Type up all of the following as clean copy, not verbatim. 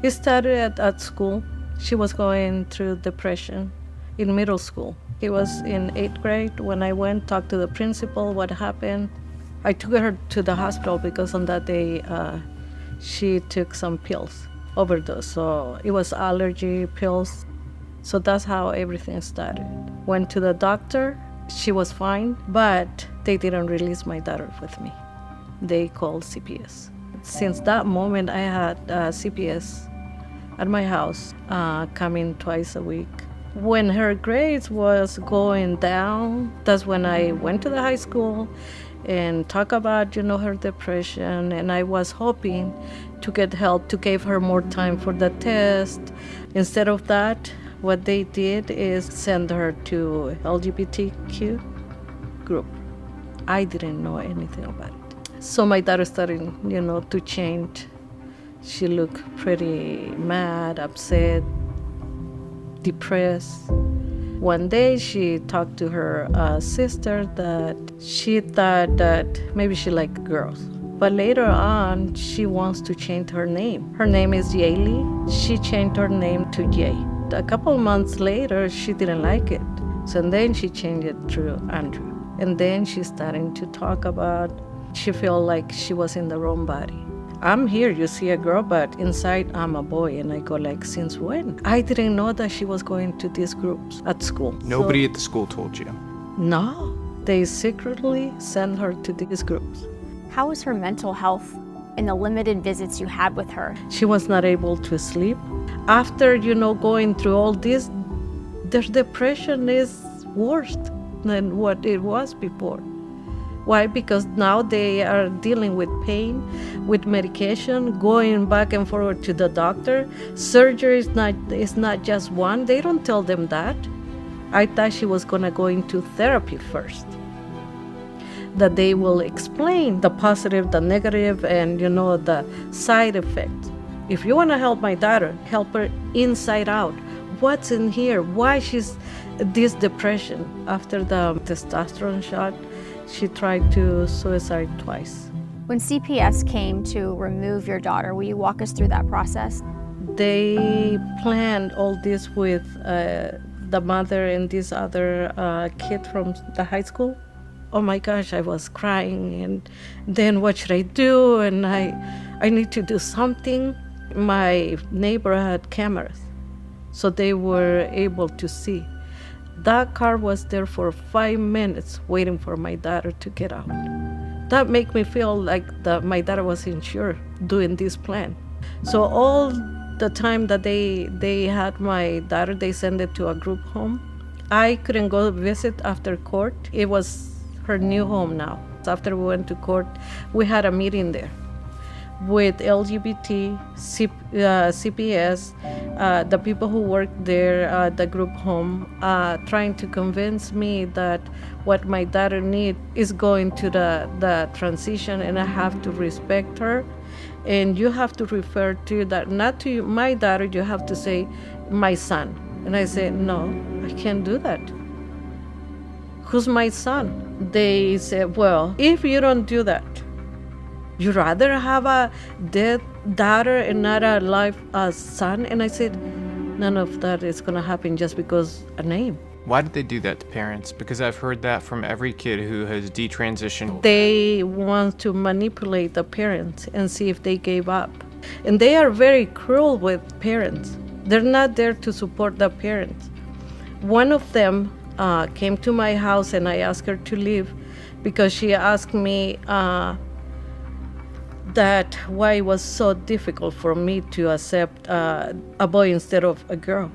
It started at school. She was going through depression in middle school. He was in 8th grade when I went, talked to the principal, what happened. I took her to the hospital because on that day she took some pills, overdose. So it was allergy pills. So that's how everything started. Went to the doctor, she was fine, but they didn't release my daughter with me. They called CPS. Since that moment, I had CPS at my house, coming twice a week. When her grades was going down, that's when I went to the high school and talk about, her depression. And I was hoping to get help to give her more time for the test. Instead of that, what they did is send her to LGBTQ group. I didn't know anything about it. So my daughter started, to change. She looked pretty mad, upset, depressed. One day she talked to her sister that she thought that maybe she liked girls. But later on, she wants to change her name. Her name is Yaylee. She changed her name to Jay. A couple months later, she didn't like it. So then she changed it to Andrew. And then she's starting to talk about, she felt like she was in the wrong body. I'm here, you see a girl, but inside I'm a boy. And I go like, since when? I didn't know that she was going to these groups at school. Nobody at the school told you? No, they secretly sent her to these groups. How was her mental health in the limited visits you had with her? She was not able to sleep. After, going through all this, their depression is worse than what it was before. Why? Because now they are dealing with pain, with medication, going back and forward to the doctor. Surgery is not just one. They don't tell them that. I thought she was going to go into therapy first. That they will explain the positive, the negative, and, the side effects. If you want to help my daughter, help her inside out. What's in here? Why she's this depression? After the testosterone shot, she tried to suicide twice. When CPS came to remove your daughter, will you walk us through that process? They planned all this with the mother and this other kid from the high school. Oh my gosh, I was crying, and then what should I do? And I need to do something. My neighbor had cameras, so they were able to see. That car was there for 5 minutes waiting for my daughter to get out. That made me feel like my daughter was insured doing this plan. So all the time that they had my daughter, they sent it to a group home. I couldn't go visit after court. It was her new home now. After we went to court, we had a meeting there with LGBT, CPS, the people who work there, the group home, trying to convince me that what my daughter needs is going to the transition, and I have to respect her. And you have to refer to that, not to my daughter, you have to say, my son. And I said, no, I can't do that. Who's my son? They said, well, if you don't do that, you'd rather have a dead daughter and not a live son? And I said, none of that is going to happen just because a name. Why did they do that to parents? Because I've heard that from every kid who has detransitioned. They want to manipulate the parents and see if they gave up. And they are very cruel with parents. They're not there to support the parents. One of them came to my house and I asked her to leave because she asked me that why it was so difficult for me to accept a boy instead of a girl.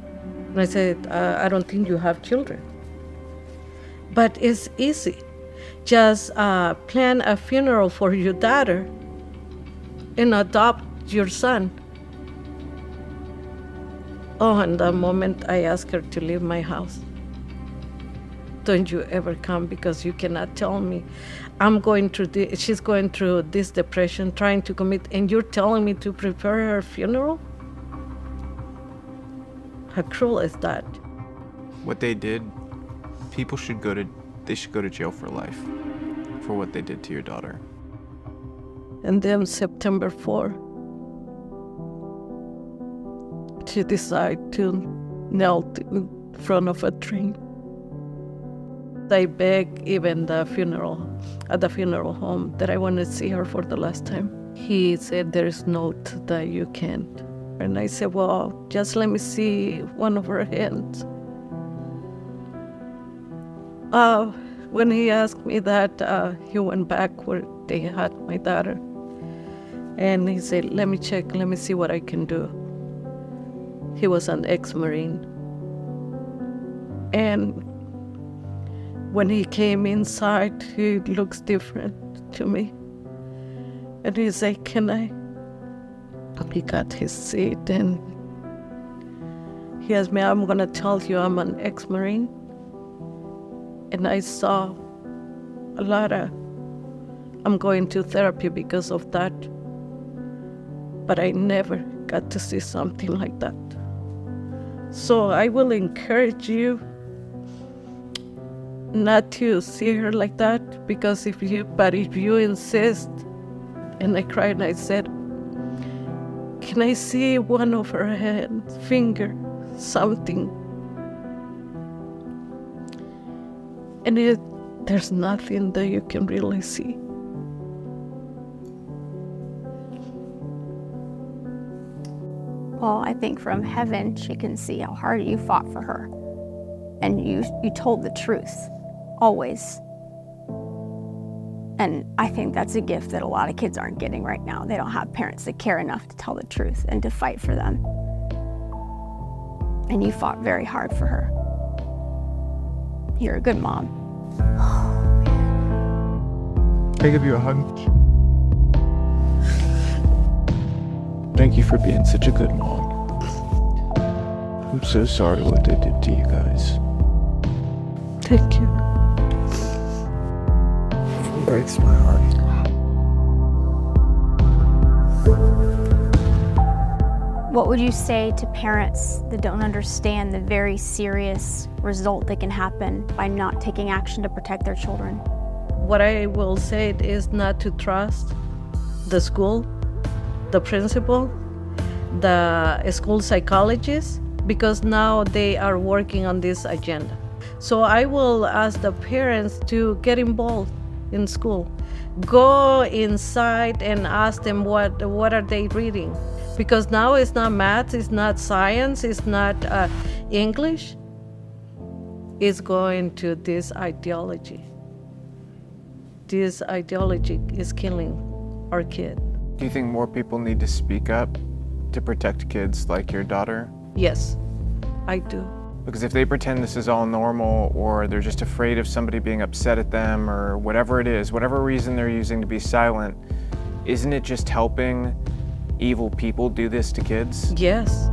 And I said, I don't think you have children. But it's easy. Just plan a funeral for your daughter and adopt your son. Oh, and the moment I asked her to leave my house, don't you ever come, because you cannot tell me she's going through this depression, trying to commit, and you're telling me to prepare her funeral? How cruel is that? What they did, people should go to jail for life for what they did to your daughter. And then September 4, she decided to kneel in front of a train. I begged even at the funeral home, that I want to see her for the last time. He said, there's note that you can't. And I said, well, just let me see one of her hands. When he asked me that, he went back where they had my daughter. And he said, let me check, let me see what I can do. He was an ex-Marine. And when he came inside, he looks different to me. And he said, can I? He got his seat and he asked me, I'm gonna tell you I'm an ex-Marine. And I saw a lot of, I'm going to therapy because of that. But I never got to see something like that. So I will encourage you not to see her like that, because if you insist, and I cried and I said, can I see one of her hands, finger, something? And there's nothing that you can really see. Well, I think from heaven, she can see how hard you fought for her. And you told the truth, always. And I think that's a gift that a lot of kids aren't getting right now. They don't have parents that care enough to tell the truth and to fight for them. And you fought very hard for her. You're a good mom. Can I give you a hug? Thank you for being such a good mom. I'm so sorry what they did to you guys. Thank you. It breaks my heart. What would you say to parents that don't understand the very serious result that can happen by not taking action to protect their children? What I will say is not to trust the school, the principal, the school psychologist, because now they are working on this agenda. So I will ask the parents to get involved in school. Go inside and ask them what are they reading. Because now it's not math, it's not science, it's not English. It's going to this ideology. This ideology is killing our kid. Do you think more people need to speak up to protect kids like your daughter? Yes, I do. Because if they pretend this is all normal, or they're just afraid of somebody being upset at them, or whatever it is, whatever reason they're using to be silent, isn't it just helping evil people do this to kids? Yes.